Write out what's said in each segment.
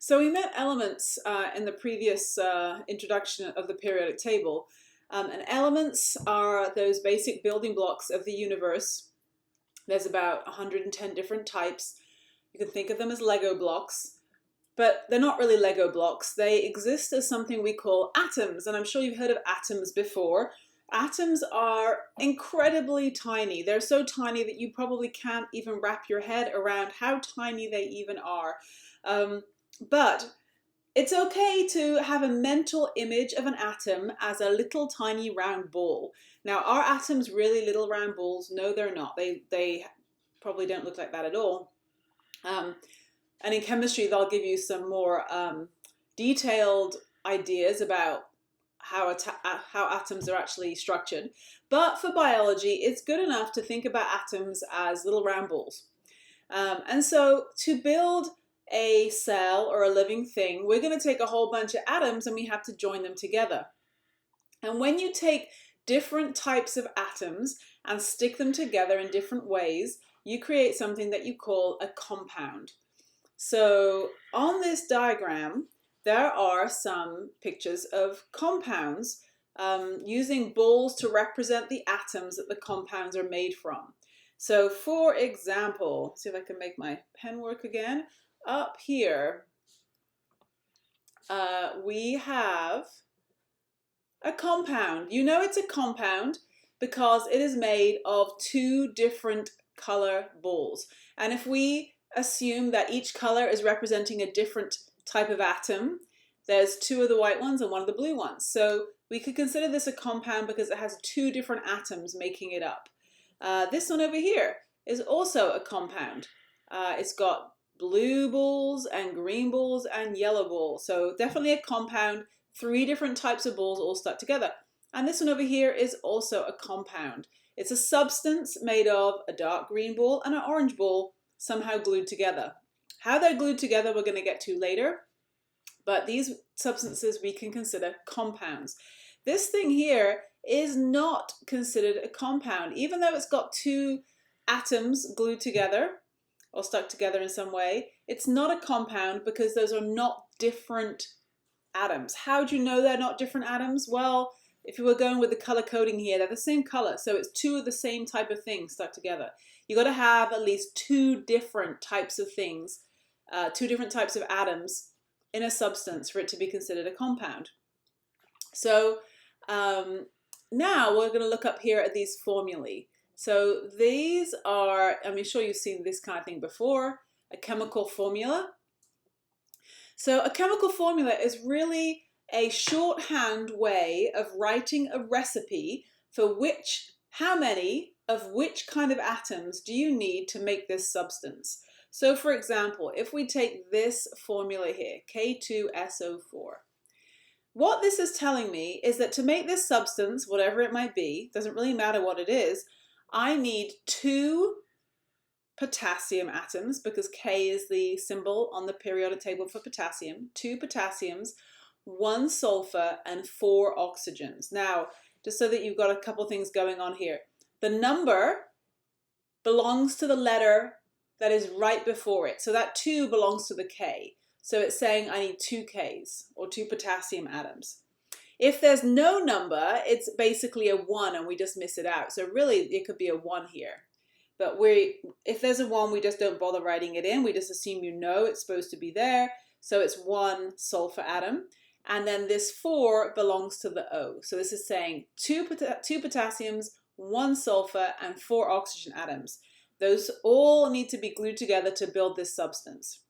So we met elements in the previous introduction of the periodic table. And elements are those basic building blocks of the universe. There's about 110 different types. You can think of them as Lego blocks, but they're not really Lego blocks. They exist as something we call atoms, and I'm sure you've heard of atoms before. Atoms are incredibly tiny. They're so tiny that you probably can't even wrap your head around how tiny they even are. But it's okay to have a mental image of an atom as a little tiny round ball. Now, are atoms really little round balls? No, they're not. They probably don't look like that at all. And in chemistry, they'll give you some more detailed ideas about how atoms are actually structured. But for biology, it's good enough to think about atoms as little round balls. And so to build a cell or a living thing, we're going to take a whole bunch of atoms and we have to join them together. And when you take different types of atoms and stick them together in different ways, you create something that you call a compound. So on this diagram, there are some pictures of compounds using balls to represent the atoms that the compounds are made from. So for example, see if I can make my pen work again. Up here, we have a compound. You know it's a compound because it is made of two different color balls. And if we assume that each color is representing a different type of atom, there's two of the white ones and one of the blue ones. So we could consider this a compound because it has two different atoms making it up. This one over here is also a compound. It's got blue balls and green balls and yellow balls. So definitely a compound, three different types of balls all stuck together. And this one over here is also a compound. It's a substance made of a dark green ball and an orange ball somehow glued together. How they're glued together we're going to get to later, but these substances we can consider compounds. This thing here is not considered a compound, even though it's got two atoms glued together or stuck together in some way. It's not a compound because those are not different atoms. How do you know they're not different atoms? Well, if you were going with the color coding here, they're the same color, so it's two of the same type of things stuck together. You got to have at least two different types of things, two different types of atoms in a substance for it to be considered a compound. So now we're going to look up here at these formulae. So these are, I'm sure you've seen this kind of thing before, a chemical formula. So a chemical formula is really a shorthand way of writing a recipe for how many of which kind of atoms do you need to make this substance. So for example, if we take this formula here, K2SO4, what this is telling me is that to make this substance, whatever it might be, doesn't really matter what it is, I need two potassium atoms, because K is the symbol on the periodic table for potassium, two potassiums, one sulfur, and four oxygens. Now, just so that you've got a couple things going on here, the number belongs to the letter that is right before it. So that 2 belongs to the K. So it's saying I need two Ks, or two potassium atoms. If there's no number, it's basically a 1 and we just miss it out. So really it could be a 1 here. But if there's a 1, we just don't bother writing it in. We just assume you know it's supposed to be there. So it's one sulfur atom. And then this 4 belongs to the O. So this is saying two potassiums, one sulfur, and 4 oxygen atoms. Those all need to be glued together to build this substance.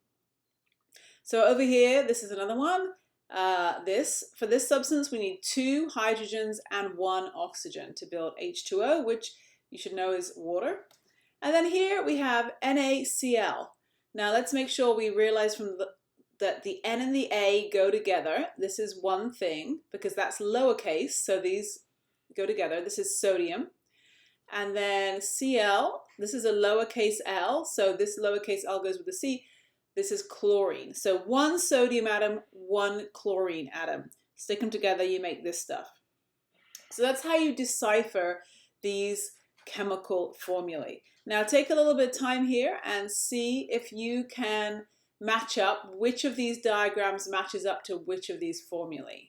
So over here, this is another one. For this substance, we need 2 hydrogens and 1 oxygen to build H2O, which you should know is water. And then here we have NaCl. Now let's make sure we realize that the N and the A go together. This is one thing because that's lowercase, so these go together. This is sodium. And then Cl, this is a lowercase l, so this lowercase l goes with the C. This is chlorine. So one sodium atom, one chlorine atom. Stick them together, you make this stuff. So that's how you decipher these chemical formulae. Now take a little bit of time here and see if you can match up, which of these diagrams matches up to which of these formulae.